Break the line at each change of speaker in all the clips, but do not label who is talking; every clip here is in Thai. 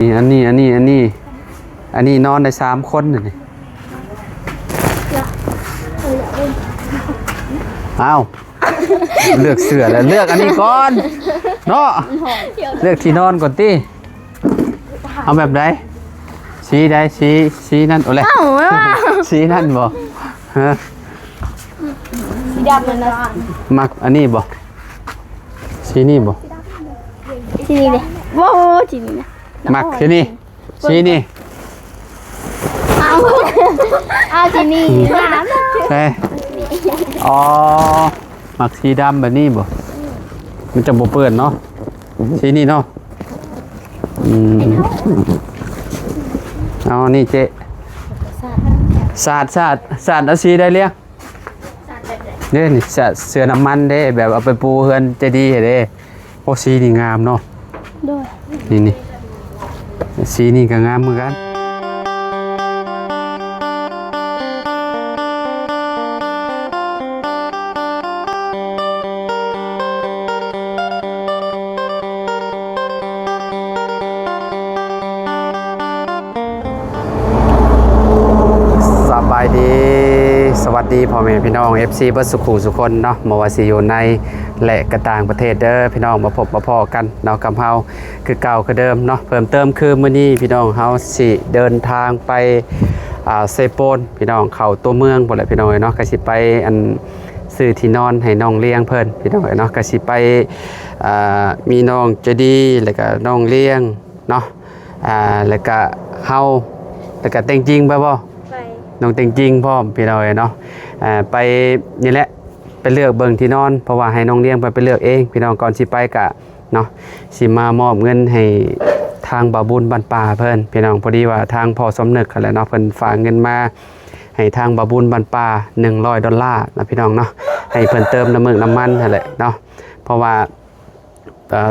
อันนี้นอนได้3 คนนี่อ้าวเลือกเสือแล้วเลือกอันนี้ก่อนเนาะเลือกที่นอนก่อนติเอาแบบใดสีใดสีนั่นโอ้เลยสีนั่นบ่ฮะ
สีดำมันนะ
มักอันนี้บ่สีนี่บ่
สีนี้เลยโว้สีนี้นะ
มักสีนี่สีนี่
เอาสีนี้
เอ้อ๋อมักสีดำแบบนี้บ่มันจะบ่เปื้อนเนาะสีนี่เนาะเอานี่เจ๊สาดเอาสีได้เรียงเด้นี่เสือน้ำมันเด้แบบเอาไปปูเฮือนจะดีเด้โอ้สีนี่งามเนาะนี่สีนี่ก็งามเหมือนกันสบายดีสวัสดีพ่อแม่พี่น้อง FC เบิร์ดสุขุสุคนเนาะมาว่าสิอยู่ในและกระต่างประเทศเด้อพี่น้องมาพบมาพอกันเนาะกับเฮาคือเก่าคือเดิมเนาะเพิ่มเติมคือมื้อนี้พี่น้องเฮาสิเดินทางไปเซโปนพี่น้องเข้าตัวเมืองบ่ล่ะพี่น้องเนาะก็สิไปอันซื้อที่นอนให้น้องเลี้ยงเพิ่นพี่น้องเนาะก็สิไปมีน้องเจดีแล้วก็น้องเลี้ยงเนาะแล้วก็เฮาแล้วก็แต่งจริงบ่น้องแต่งจริงพร้อมพี่น้องเนาะไปนี่แหละไปเลือกเบิ่งที่นอนเพราะว่าให้น้องเลี้ยงไปเลือกเองพี่น้องก่อนสิไปกะเนาะสิมามอบเงินให้ทางบ่าวบุญบ้านป่าเพิ่นพี่น้องพอดีว่าทางพ่อสมนึกนั่นแหละเนาะเพิ่นฝากเงินมาให้ทางบ่าวบุญบ้านป่า$100นะพี่น้องเนาะให้เพิ่นเติมน้ำมันนั่นแหละเนาะเพราะว่า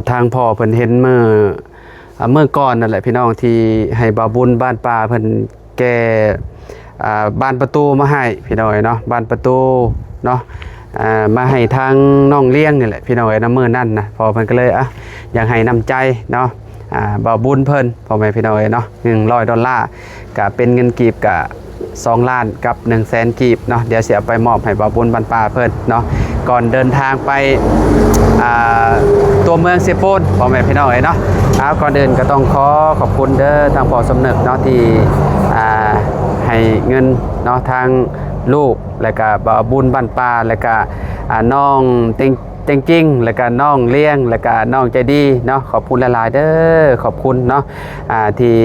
ทางพ่อเพิ่นเห็นเมื่อก่อนนั่นแหละพี่น้องที่ให้บ่าวบุญบ้านป่าเพิ่นแก้บานประตูมาให้พี่น้อยเนาะบานประตูเนาะมาให้ทางน้องเลี้ยงนี่แหละพี่น้อยน้ำมือนั่นนะพอเพิ่นก็เลยอยากให้นำใจเนาะบ่าวบุญเพิ่นพอแม่พี่น้อยเนาะ$100ก็เป็นเงินกีบกับ2 ล้านกับ100,000กีบเนาะเดี๋ยวเสียไปมอบให้บ่าวบุญบ้านป่าเพิ่นเนาะก่อนเดินทางไปตัวเมืองเซโปนพอแม่พี่น้อยเนาะก่อนเดินก็ต้องขอบคุณเด้อทางพ่อสมนึกเนาะที่ให้เงินเนาะทางลูกแล้วก็บ่าวบุญบ้านป่าแล้วก็น้องเต็งจริงแล้วก็น้องเลี้ยงแล้วก็น้องใจดีเนาะขอบคุณหลายๆเด้อขอบคุณเนาะที่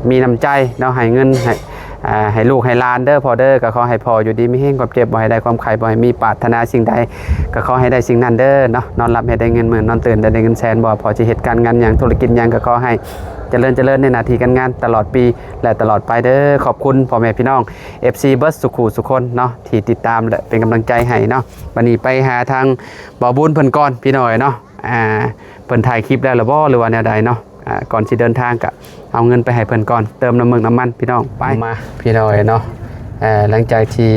มีน้ำใจเนาะให้เงินให้ลูกให้หลานเด้อพอเด้อก็ขอให้พออยู่ดีไม่แห้งความเจ็บบ่ให้ได้ความไข้บ่ให้มีปรารถนาสิ่งใดก็ขอให้ได้สิ่งนั้นเด้อเนาะนอนหลับให้ได้เงินหมื่นนอนตื่นได้เงินแสนบ่พอจะเหตุการณ์งานอย่างธุรกิจอย่างก็ขอให้เจริญในหน้าที่การงานตลอดปีและตลอดไปเด้อขอบคุณพ่อแม่พี่น้อง FC เบิร์ดสุขุสุคนเนาะที่ติดตามและเป็นกำลังใจให้เนาะวันนี้ไปหาทางบ่าวบุญเพิ่นก่อนพี่น้อยเนาะเพิ่นถ่ายคลิปแล้วหรือบ่หรือว่าแนวใดเนาะก่อนสิเดินทางก็เอาเงินไปให้เพิ่นก่อนเติมน้ำมันพี่น้องไปมาพี่น้อยเนาะหลังจากที่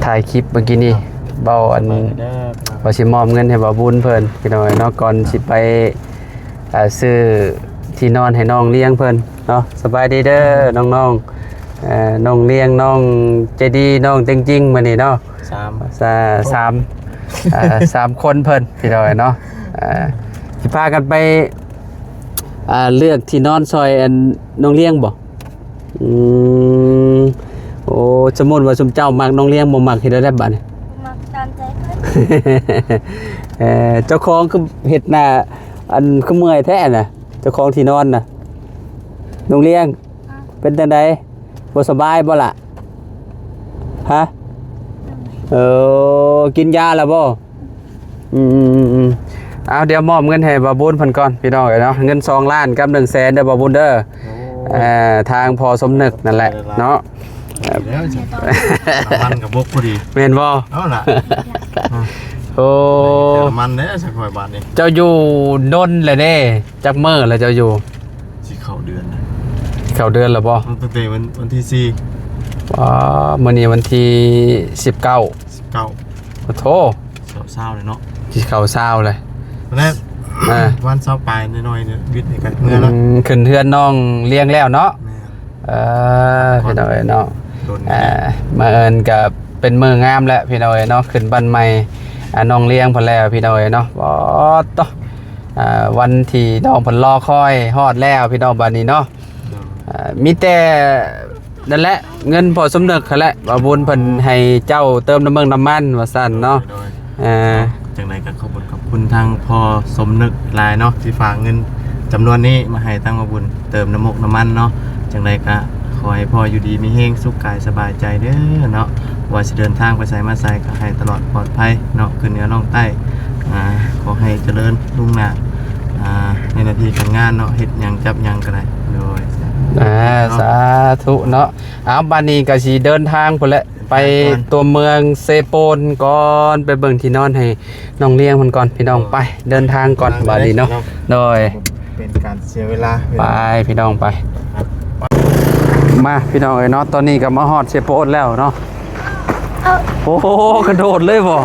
ถ่ายคลิปเมื่อกี้นี่เบาอันว่าสิมอบเงินให้บ่าวบุญเพิ่นพี่น้อยเนาะก่อนสิไปซื้อที่นอนให้น้องเลี้ยงเพิ่นเนาะสบายดีเด้อน้องน้องเลี้ยงน้องใจดีน้องเต็งจริงมื้อนี้เนาะ3คนเพิ่นพี่น้อยเนาะสิพากันไปเลือกที่นอนซอยอันน้องเลี้ยงบ่โอ้สมมุติว่าสมเจ้ามักน้องเลี้ยงบ่มักเฮ็ดได้บัดนี้
มักตามใจเ
เ
พิ่
นเจ้าของคือเฮ็ดหน้าอันคือเมื่อยแท้น่ะเจ้าของที่นอนน่ะน้องเลี้ยงเป็นจังได๋บ่สบายบ่ล่ะฮะกินยาแล้วบ่เอาเดี๋ยวมอบเงินให้บ่าวบุญเพิ่นก่อนพี่น้องเนาะเงิน2 ล้านกับ100,000เด้อบ่าวบุญเด้อทางพอสมนึกนั่นแหละเนาะ
มันกับบกพอดี
แม่นบ่
เอาล่ะ
โอ้
มันเด้สักหน่อยบาทนี่
เจ้าอยู่ดนเลยเด้จักมื้อแล้วเจ้าอยู่
สิเข้าเดือน
แล้วบ่
ตั้งแต่วันที่4
มื้อนี้วันที่19โอ้โธ
เช้าเลยเนาะ
สิเข้าเช้าเลย
แน่ วันเสาร์ปลายน้อยๆเนี่ยวิทย์ให้กันเมื่อแล้ว
ขึ้นเทือนน้องเลี้ยงแล้วเนาะ
แม่
พี่น้องเอ้ยเนาะ
โดน
มาเอิญกับเป็นมืองามแล้วพี่น้องเอ้ยเนาะขึ้นบ้านใหม่น้องเลี้ยงพอแล้วพี่น้องเอ้ยเนาะบ่ต่อวันที่น้องเพิ่นรอคอยฮอดแล้วพี่น้องบัดนี้เนาะมีแต่นั่นแหละเงินพอสมนึกนั่นแหละว่าบุญเพิ่นให้เจ้าเติมน้ำมันว่าซั่นเนาะ
จังไรก็ขอบคุณทางพอสมนึกหลายเนาะที่ฝากเงินจำนวนนี้มาให้ตั้งมาบุญเติมน้ำมันเนาะจังไรก็ขอให้พ่ออยู่ดีมีเฮงสุขกายสบายใจเด้อเนาะว่าจะเดินทางไปไสมาไสก็ให้ตลอดปลอดภัยเนาะขึ้นเหนือล่องใต้ขอให้เจริญรุ่งหน้าในหน้าที่การงานเนาะเฮ็ดหยังจับหยังก็ได้โดย
สาธุเนาะเอาบัดนี้ก็สิเดินทางพุ่นแหละไปตัวเมืองเซโปนก่อนไปเบิ่งที่นอนให้น้องเลี้ยงมันก่อนพี่น้องไปเดินทางก่อนบัดนี้เนาะโดย
เป็นการเสียเวลา
ไปพี่น้องไปมาพี่น้องเอ้ยเนาะตอนนี้ก็มาฮอดเซโปนแล้วเนาะโอ้โหกระโดดเลยบ่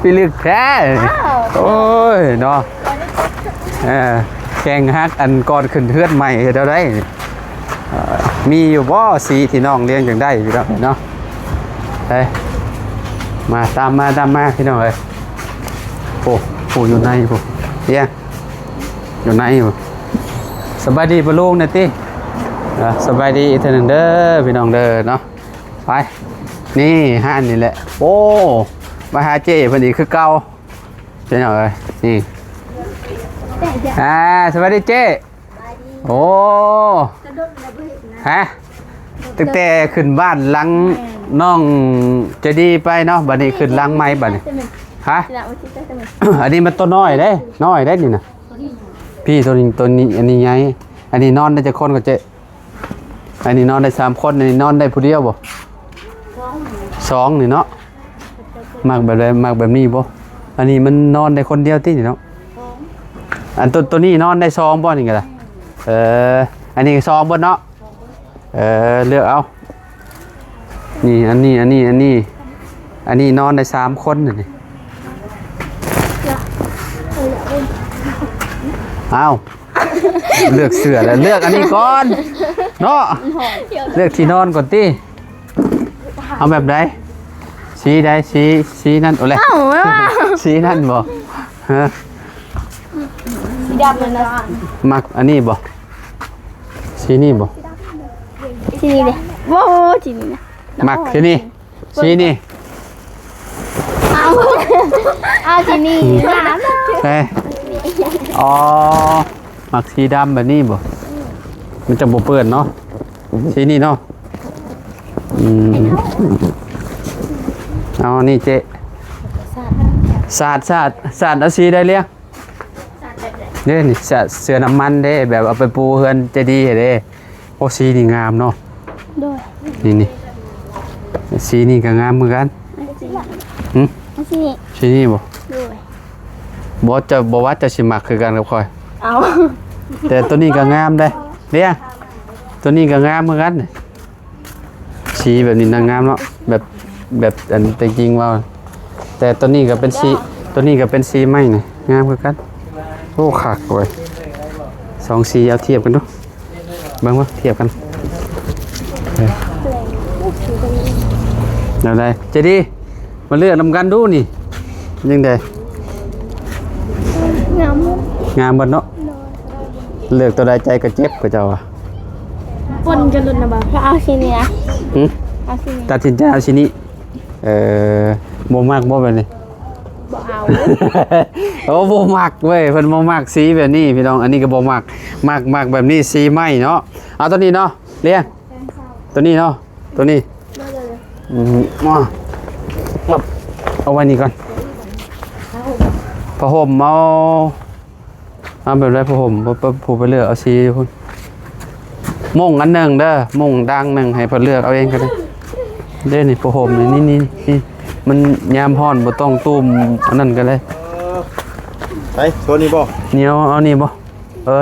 พี่ลึกแท้โอ้ยเนาะแข่งฮักอันก่อนขึ้นเทือนใหม่เฮ็ดเอาได้มีอยู่บ่สีที่น้องเลี้ยงจังได้พี่น้องเนาะเฮ้ยมาตามมาพี่น้องเอ้ยโอ้อยู่ในบ่เลี้ยงอยู่ในบ่สบายดีบ่ลุงน่ะติสบายดีอีกเทื่อนึงเด้อพี่น้องเด้อเนาะไปนี่ห้านนี่แหละโอ้มาหาเจ้เพิ่นอีกคือเก่าพี่น้องเอ้ยนี่สวัสดีเจ้โอ้ฮะตั้งแต่ขึ้นบ้านหลังน้องจะดีไปเนาะบัดนี้ขึ้นหลังไม้บัดนี้ฮะอันนี้มันตัวน้อยได้นี่นะพี่ตัวนี้อันนี้ไงอันนี้นอนได้จะคนก็เจ๊อันนี้นอนได้3คนอันนี้นอนได้ผู้เดียวบ่2นี่เนาะมักแบบนี้บ่อันนี้มันนอนได้คนเดียวติเนาะอันตัวนี้นอนได้2บ่นี่ก็ล่ะอันนี้2บ่เนาะเลือกเอานี่อันนี้นอนได้3คนนี่เอาเลือกเสื้อแล้วเลือกอันนี้ก่อนเนาะเลือกที่นอนก่อนติเอาแบบใดสีใดสีนั่นโอ้เลยสีนั่นบ่ฮะ
สีดำเลยนะ
มักอันนี้บ่สีนี่บ่
สีนี้เลยโว้สีนี้นะ
มักสีนี่สีนี่
เอาสีนี้
อ๋อมักสีดำแบบนี้บ่มันจะบ่เปื้อนเนาะสีนี่เนาะเอานี่เจ๊สาดเอาสีได้เลี้ยงเด้นี่เสือน้ำมันเด้แบบเอาไปปูเฮือนจะดีเด้โอ้สีนี่งามเนาะนี่สีนี่ก็งามเหมือนกันสีนี่บ่ว่าจะสิมักคือกันกับคอยแต่ตัวนี้ก็งามได้เลี้ยงตัวนี้ก็งามเหมือนกันสีแบบนี้นางงามเนาะแบบอันแต่จริงว่าแต่ตัวนี้ก็เป็นสีไม้ไงงามเหมือนกันโอ้ขาดเว้ย2สีเอาเทียบกันดูเบิ่งว่าเทียบกันเอาได้เจดีมาเลือกนำกันดูนี่ยังไงงามบ่เนาะเลือกตัวใดใจก็เจ็บก็เจ้าอ่ะ
ปนจะหลุดนะบ่เอาสีนี้นะเอาสีนี้
ตัดสินใจเอาสีนี้บ่มากบ่แบบนี้
บ่เอา
โอ้บ่มักเว้ยเพิ่นบ่มักสีแบบนี้พี่น้องอันนี้ก็บ่มักแบบนี้สีไหม้เนาะเอาตัวนี้เนาะเลี้ยงตัวนี้เนาะตัวนี้เอาไว้นี่ก่อนผ้าห่มเอาแบบไรผ้าห่มผู้ไปเลือกเอาสีพุ่นมุ่งอันหนึ่งเด้อมุ่งดังหนึ่งให้เพิ่นเลือกเอาเองก็ได้เด้นี่ผ้าห่มนี่มันยามฮ้อนบ่ต้องตุ้มอันนั้นก็ได้
ไปโซนนี้บ่
นี่เอานี่บ่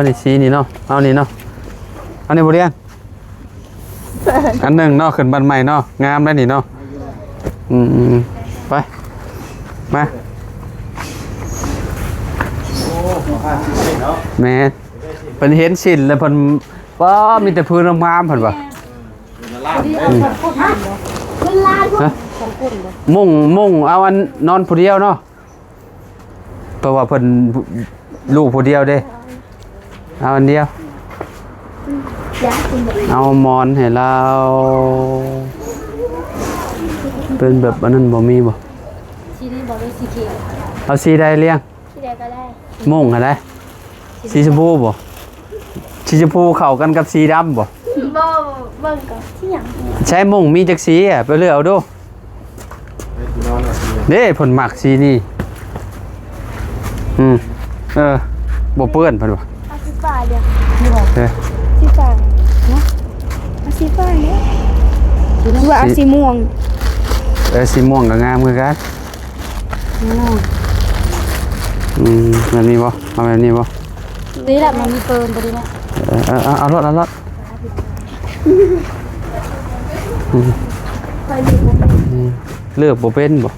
นี่สีนี่เนาะเอานี่เนาะเอานี่บ่เรียนอันหนึ่งเนาะขึ้นบ้านใหม่เนาะงามได้นี่เนาะไปมา
เนาะ
แม่เพิ่นเห็นสิ้นแล้วเพิ่นว้ามีแต่พื้นงามๆเพิ่นว่า
มันลาด
ฮะมุ่งเอาอันนอนผู้เดียวเนาะเพราะว่าเพิ่นลูกผู้เดียวเด้เอาอันเดียวเอาหมอนให้เราเป็นแบบอันนั้นบ่มีบ่
สีนี้บอกเลยสีเขียว
เอาสีใดเลี้ยง
สีแดงก็ได้
มุ่งอะไรสีชมพูบ่สีชมพูเข้ากันกับสีดำบ่
บ่เบิ่งก่อนที่หยัง
ใช้มุ่งมีจักสีอ่ะไปเลือกเอาดูเด้ผลหมักสีนี่บ่เปื้อนเพิ่นว่า
เอาสีฟ้าเดี๋ยว
เด้อ
สีฟ้าเนาะเอาสีฟ้าเนี่ยหรือว่าเอาสีม่วง
สีม่วงก็งามคือกันแบบนี้บ่เอาแบบนี้บ่
นี่แหละมันมีเฟิร์นตัวนี้นะ
เอารถเลือกบ่เป็นบ่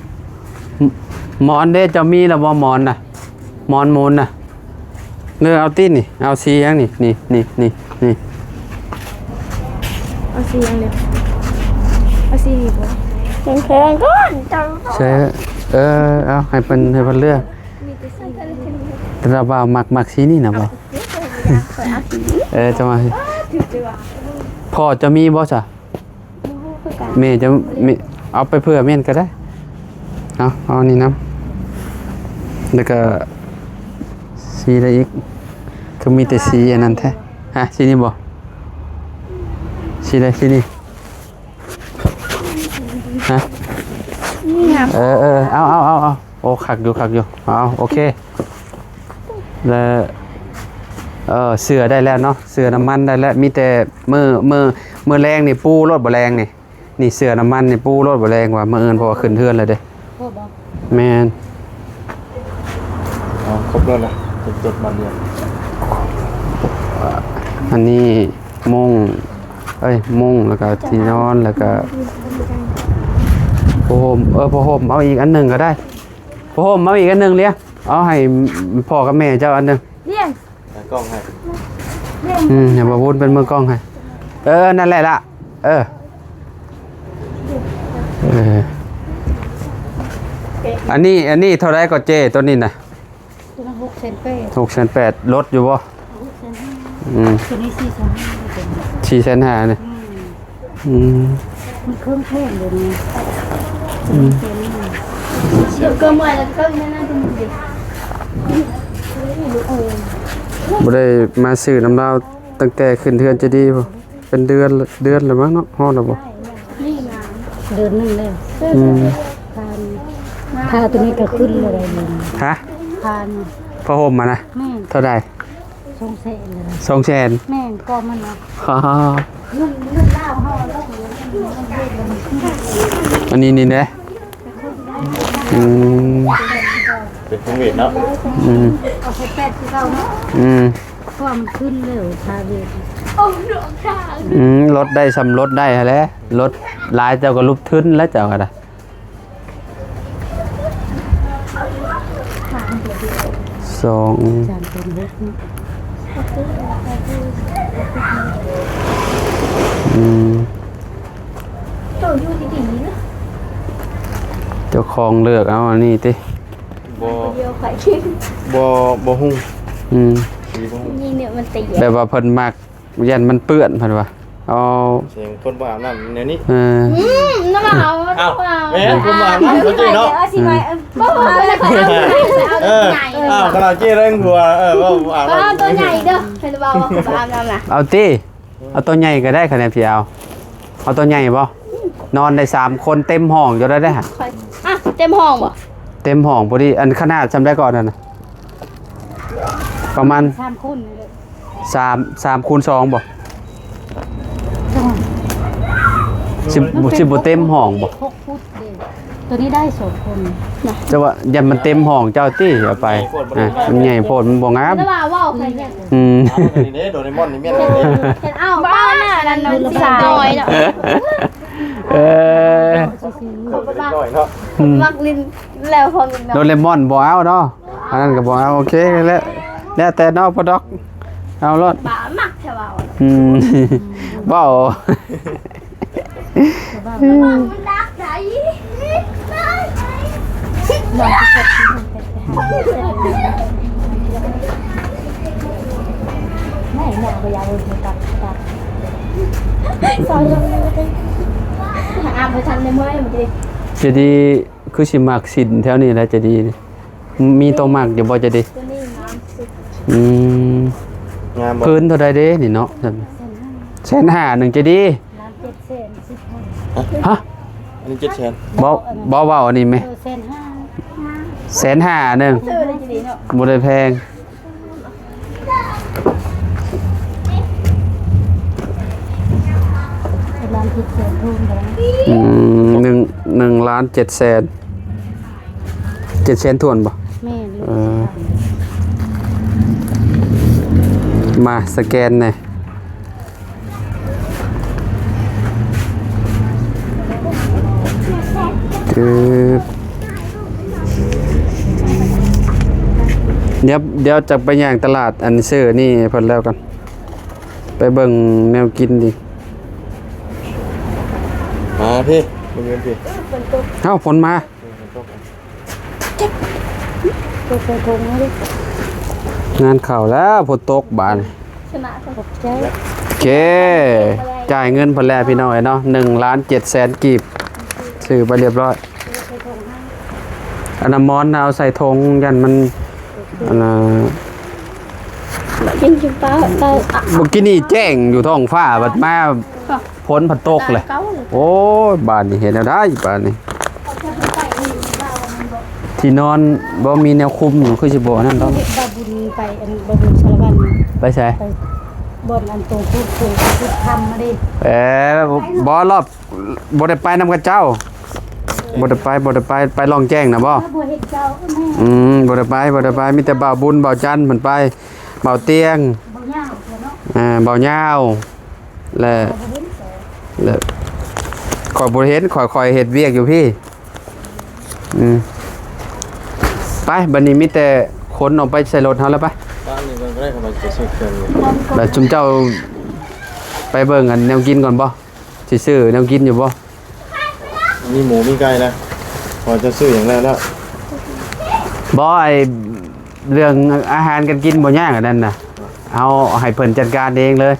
หมอนเด้จะมีแล้วบ่หมอนน่ะหมอนมูลน่ะเลือกเอาติ้นนี่เอาสีหยังนี่
เอาสีอย่างเดียวเอาสีนี้บ่แข็งๆก่อนจัง
ใช่เอาให้เพิ่นเลือก
มีแต่สีกัน
แต่เราบ่าวมักสีนี่น่ะบ่จะมาพ่อจะมีบ่ซะแม่จะมีเอาไปเพื่อแม่นก็ได้เอานี่นำแล้วก็สีอะไรอีกคือมีแต่สีอันนั้นแท้ฮะสีนี้บ่สีใดสีนี้ฮะ
นี่ครับ
เอาโอ้ขักอยู่เอาโอเคแล้วเสือได้แล้วเนาะเสือน้ำมันได้แล้วมีแต่มือแรงนี่ปูรถบ่แรงนี่เสือน้ำมันนี่ปูรถบ่แรงว่ามื้ออื่นเพราะว่าขึ้นเทือนเลยเด้แม่น
ครบแล้วนะจดมาเรียน
อันนี้มุ้งแล้วก็ที่นอนแล้วก็ผ้าห่มผ้าห่มเอาอีกอันหนึงก็ได้ผ้าห่มเอาอีกอันหนึงเลี้ยงเอาให้พ่อกับแม่เจ้าอันหนึง
เลี้ยง
กล้องให้
อย่ามาพูดเป็นมือกล้องให้นั่นแหละล่ะอันนี้เท่าไรก็เจตัวนี้นะ
ตัวละ6,800
6,800ลดอยู่บ่
ตัวนี้4,500
4,500เนี่ย
มันเครื่องแพงเลยนี่เดี๋ยวก็มาแล้วก็นั่นดูดิ
บ่ได้มาซื้อน้ำลาวตั้งแต่ขึ้นเทือนจะดีบ่เป็นเดือนแล้วมั้งเนาะฮอดแล้วบ่
นี่งาม
เดือนหนึงเลยพาตัวนี้ก็ขึ้นเลยเลย
ฮะ
พา
ผ้าห่มมานะ
แม่
เท่าใด
สงสัยเลย
2,000
แม่ก็มันนะ
อันนี้นี่เด้
เป็นของเวทเนาะ
เอาไปแปดที่เขาเนาะเพราะมันขึ้นเร็วพาเวท
โอ้ดอกทาง
ลดได้สำลดได้ฮะแหละลดหลายเจ้าก็ลุบทึ้นแล้วเจ้าก็ได้สอง
จานเป็นเล็กนะ
ตัวอยู่ดีๆนะ
เจ้าของเลือกเอาอันนี้ติ
บ่
เดียวไข่ชิ้น
บ่หุ้ง สีบ่หุ้ง
ยิงเนี่ยมันตี
แบบว่าเพิ่นมักยันมันเปื้อนเพิ่นว่าเอา
เสียงคนบ่อาบน้ำแนวนี้
น้ำเอา
อ้าวแม่คนบ่อาบน้ำเมื่อกี้เนาะ
เอาสิไว้บ่เอาเลยค่ะเอาใหญ่
อ้าวขนาดเจ้เร่งหัวว่าอาบ
เอา
น้ำ
ตัวใหญ่เด้อเป็นเบาอาบน้ำนะ
เอาติเอาตัวใหญ่ก็ได้คะแนนพี่เอาตัวใหญ่บ่นอนได้3คนเต็มห้องอยู่ได้ฮะ
เต็มห้องบ่
เต็มห้องพอดีอันขนาดจำได้ก่อนนั่นน่ะประมาณ
3 คนเลย
3คูณ2บ่
จัง
10บ่เต็มห้องบ่
6 ฟุตเดียวตัวนี้ได้2 คน
จะว่ายันมันเต็มห้องเจ้าตี้เอาไปมันใหญ่โพดมันบ่งาม
แล้วว่าใครเนี่ย
เอานี่เด้โดเรมอนนี่แม่นเลย
เห็นเอ้าบ้านน่ะนั่นมันสายเนาะ
น้อยเนาะ
มักลินแล้วพอลิน
โดเรมอนบ่เอาเนาะอันนั้นก็บ่เอาโอเคแล้ว แล้วแต่นอกพอดอกเอารถ
บ่ามักแถวเอา
เบ้า
มันรักไหนนอนที่เช็ดไม่หมดไปยาวเลยตัดซอยลงเลยหาอาไปทันในเมื่อมันจะ
จะดีคือสิมักสินแถวนี้แหละจะดีมีตัวมักอยู่บ่จะดี
ตัวนี้น้ำสุด
อืม
งามบ่
พื้นเท่าใดเด้นี่เนาะแสนห้าหนึ่งจะดี
น้ำ710,000
ฮะ
อันนี้700,000
บ่เว้าอันนี้ไหม
เส้นห้า
แสนห้าหนึ่ง
ซื้อได้จะดีเนาะ
บ่ได้แพง
ร้านพิเศษทุ่มไปแล้ว
1 ล้าน7 แสน7 แสนทวนบ่
แม่ลู
เอก มาสแกนหน่อยเดี๋ยวจะไปย่างตลาดอันซื้อนี่เพิ่นแล้วกัน ไปเบิ่งแนวกินดิ
มาพี่มึงเงินพี่
เอ้าฝนมา
ตัวเคยทงไม่ได้
งานเข้าแล้วฝนตกบาน
ชนะตกใจ
โอเค จ่ายเงินเพิ่นแล้วพี่น้องเนาะ1 ล้าน 7 แสนกีบซื้อไปเรียบร้อยอันน้ำมอนเอาใส่ธงยันมันอันน่ะ
กินจุ๊บป้าเต้าอ่ะ
เมื่อกี้นี่แจ้งอยู่ท้องฟ้าบัดมาพ้นผัดตกเลย
เก้าเลย
โอ้ยบานนี่เห็นแล้วได้บานนี่ที่นอนบ่มีแนวคุมอยู่คือสิบ่นั่นต้อง
บาบุญไปอันบาบุญชาละวัน
ไปใช่
ไปบนอันตรงพูดคุยพูดทำมาดิ
บ่รอบบ่ได้ไปนำกับเจ้าบ่ได้ไปไปลองแจ้งนะบ่
ถ้าบัวเห็ดเจ้าแม่
บ่ได้ไปมีแต่บ่าวบุญบ่าวจันทร์เพิ่นไปบ่าวเตียง
บัวย่างเนาะ
บ่าวยาวและ
บัวเห็ดเสา
แล้วข่อยบ่เห็นข่อยเฮ็ดเวียกอยู่พี่ไปบัดนี้มีแต่คนออกไปใส่รถเฮาแล้วไป
บ้านนี้ก็ได้เข้ามาจะซื้อเครื่องอยู่
แล้วจุมเจ้าไปเบิ่งอันแนวกินก่อนบ่สิซื้อแนวกินอยู่บ่
มีหมูมีไก่นะพอจะซื้ออย่างนั้นแล้ว
บ่ไอเรื่องอาหารกันกินบ่ยากอันนั้นน่ะเอาให้เพิ่นจัดการเองเลย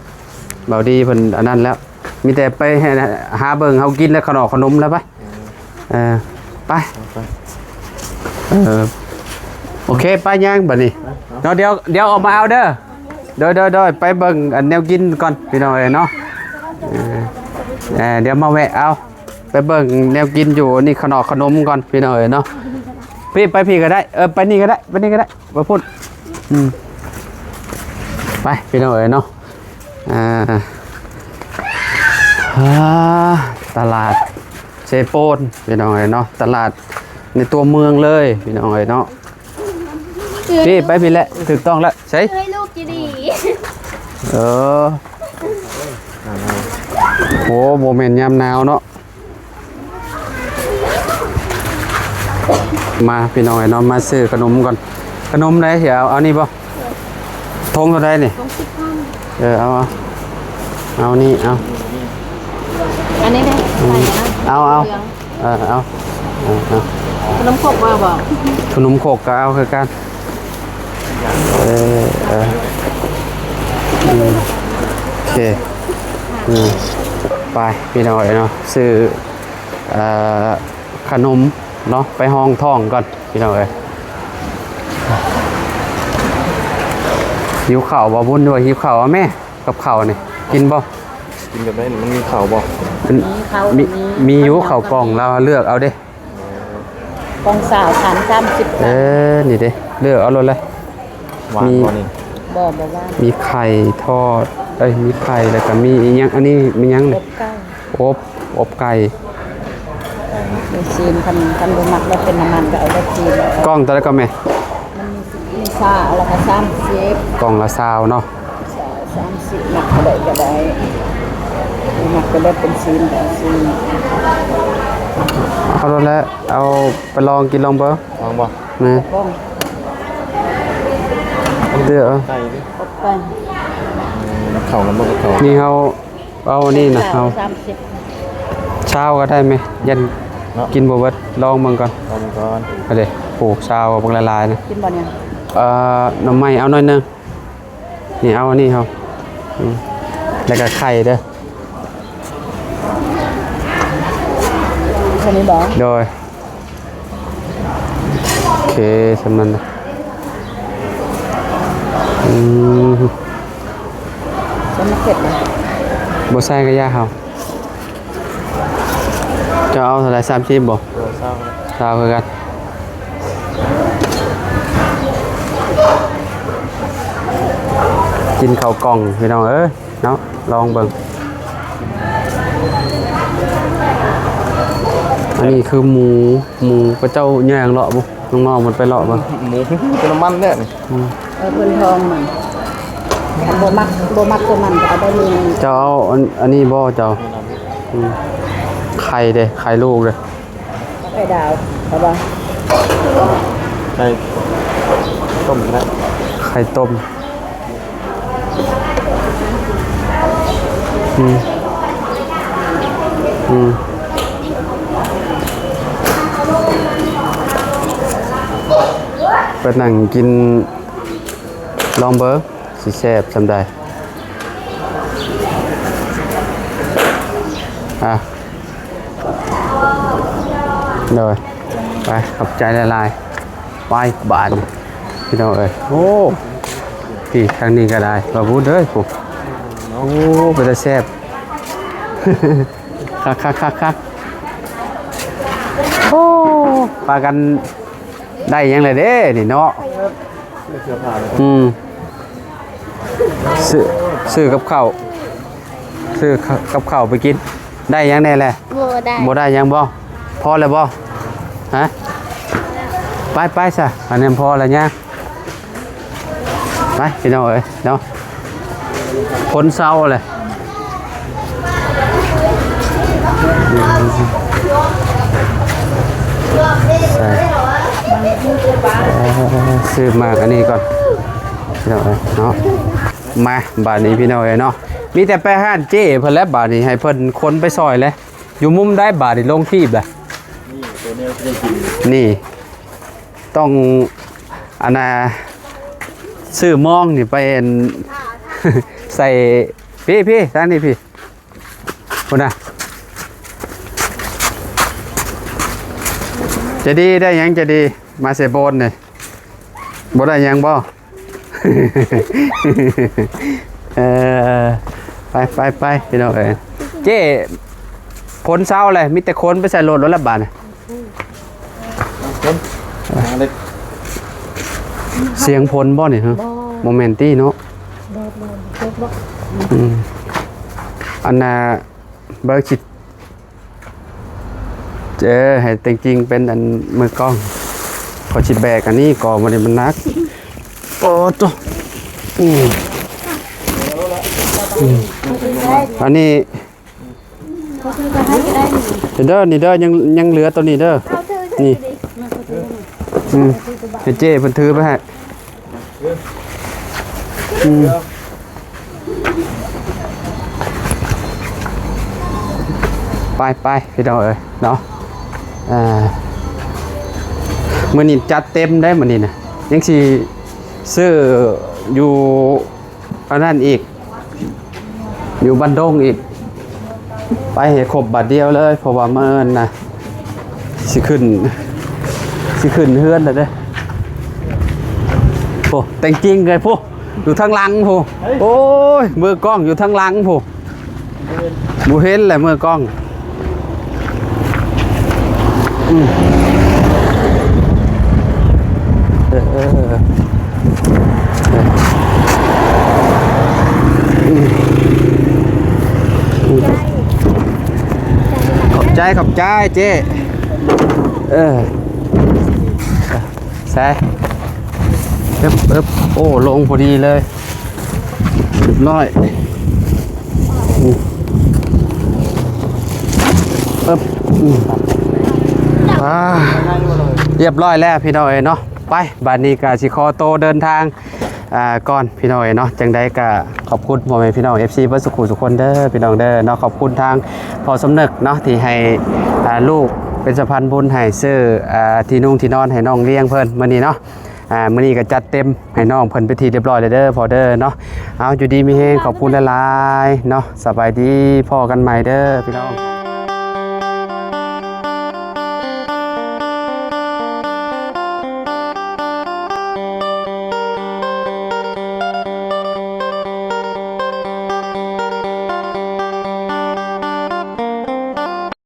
เบาดีเพิ่นอันนั้นแล้ว มีแต่ไปหาเบิ่งเฮากินแล้วขนมแล้วไปไปโอเคไปย่างบัดนี้เนาะเดี๋ยวออกมาเอาเด้อโดยไปเบิ่งอันแนวกินก่อนพี่น้องเนาะเดี๋ยวมาแวะเอาไปเบิ่งแนวกินอยู่นี่ขนมก่อนพี่น้องเนาะพี่ไปพี่ก็ได้ไปนี่ก็ได้ไปพูดไปพี่น้องเนาะตลาดเซโปนพี่น้องเนาะตลาดในตัวเมืองเลยพี่น้องเนาะพี่ไปพี่แหละถูกต้องแล้วใช่
เฮ้ยลูกจีดี
โอ้โมเมนต์ยามหนาวเนาะมาพี่น้องเนาะมาซื้อขนมก่อนขนมไหนเดี๋ยวเอานี่ป่ะทงเท่าไรนี่เอานี่เอา
อันนี้ได้ใส่นะ
เอา
ขนมขบมาบอก
ขนมโคกก็เอาคือกันโอเคไปพี่น้องเนาะซื้อขนมเนาะไปห้องท่องก่อนพี่น้องหิวข้าวบ่บุญด้วยหิวข้าวแม่กับข้าวนี่กินบ่
กินกับไหนมันมีข่าวบ่
มีอยู่ข้าวกล่องเราเลือกเอาเด้
กองสาว30
นี่เด้เลือกเอาเลย
หวานบ่นี่
บ่ว่า
มีไข่ทอดมีไข่แล้วก็มีอีหยังอันนี้มีหยังนี่
เก้า
อบไก่
มีซีนคันบ่มักแล้วเป็นน้ำมันก็เอาได้ซีน
กล่องตัวละก็แม่
มันมีซาแล้วก็30
กล่องละ20เนาะ
30หนักก็ได้หนักก็ได้เป็นซีนแต่ซีน
เอาแล้วเอาไปลองกินลองเบิ่ง
วางบ่
นะ
บ้อง
อันนี้
เด้อ
ไก่ดิ
ไป
นักเข่ากันบ่กับเขา
นี่เขาเอานี่นะเอา
30
เช้าก็ได้ไหมยันกินบ่เบิดลองเบิ่งก่อน
ลองก่อน
เอาเด้ปลูกเช้าบักละลายนะ
กินบ่เนี่ย
หน่อไม้เอาหน่อยหนึงนี่เอาอันนี้ครับแล้วก็ไข่เด้อ
คนนี้บ่
โดยโอเคสำนันนะม
จะมาเก็บเลย
บ่ใส่ก็ยาเขาจะเอาเท่าไหร่30บ่
เศร้า
เช้าคือกันกินข้าวกล่องพี่น้องเอ้ยเนาะลองเบิ่งอันนี้คือหมูพระเจ้าแย่งเลาะบ่น้องๆมันไปเลาะบ่
หมูเป็นน้ำมันเนี่ยนี่
เพิ่นทองมันบ่มักตัวมันก็เอาได้เลย
เจ้าเอาอันนี้บ่เจ้าอืมไข่เด้ไข่ลูกเด้
ไข่ดาวเอาบ่
ไก่ต้มนะ
ไข่ต้มอืมไปนั่งกินลองเบิร์สิแซ่บสำใดเลยไปขอบใจละลายไปบาทพี่น้องเอ้ยโอ้พี่ทางนี้ก็ได้บาบูเด้อปุ๊โอ้ไปจะแซ่บ คักโอ้ปากันได้ยังเลยเด้นี่เนาะ
เสื้อผ้าเลย
ซื้อกับข้าวซื้อกับข้าวไปกินได้ยังแน่แหละ
บ่ได้
บ่ได้ยังบ่พอแล้วบ่ฮะไปซะอันนี้พอแล้วยังไปพี่น้องเอ้ยเนาะคนเศร้าเลยใส่ซื้อมากอันนี้ก่อนพี่น้องเอ้ยเนาะมาบาทนี้พี่น้องเอ้ยเนาะมีแต่ไปห้านเจ้เพิ่นแล้วบาทนี้ให้เพิ่นคนไปซอยเลยอยู่มุมได้บาทนี่ลงทีบแหละนี่ต้องอันน่ะซื้อมองนี่ไปอัน ใส่พี่ทางนี้พี่คุณน่ะจะดีได้ยังจะดีมาเสโบนเนี่ยบ่ได้ยังบ่ ไปพี่น้องเอ้ยเจ้คนเศร้าเลยมีแต่คนไปใส่รถรถละบาทน่ะ
เล็ก
เสียงพลบ่นี่ฮะโมเมนตี้เนาะอันน่ะเบอร์คิดเจอให้จริงๆเป็นอันมือกล้องขอชิดแบกอันนี้ก่อมันนักโอ้ตัวอันนี้เด้อนี่เด้อยังเหลือตัวนี้เด้อนี่ให้เจ้เพิ่นถือไปให้ไปพี่น้องเอ้ยเนาะมื้อนี้จัดเต็มได้มื้อนี้น่ะยังสิซื้ออยู่อันนั้นอีกอยู่บันดงอีกไปให้ครบบัดเดียวเลยเพราะว่ามื้อนั้นน่ะสิขึ้นเฮือนแล้วเด้อโอ้แต่งจริงเลยผู้อยู่ทางหลังผู้โอ้ยมือกล้องอยู่ทางหลังผู้บ่เห็นแหละมือกล้องขอบใจเจ๊ใส่โอ้ลงพอดีเลยเรียบร้อยเรียบร้อยแล้วพี่น้องเนาะไปบัดนี้ก็สิขอโตเดินทาง ก่อนพี่น้องเนาะจังใดก็ขอบคุณพ่อแม่พี่น้อง FC เบิดสุขุทุกคนเด้อพี่น้องเด้อเนาะขอบคุณทางพ่อสมนึกเนาะที่ให้ลูกเป็นสะพานบุญให้ซื้อที่นุ่งที่นอนให้น้องเลี้ยงเพิ่นมื้อนี้เนาะมื้อนี้ก็จัดเต็มให้น้องเพิ่นไปที่เรียบร้อยเลยเด้อพ่อเด้อเนาะเอาอยู่ดีมีแฮงขอบคุณหลายๆเนาะสบายดีพ่อกันใหม่เด้อพี่น้อง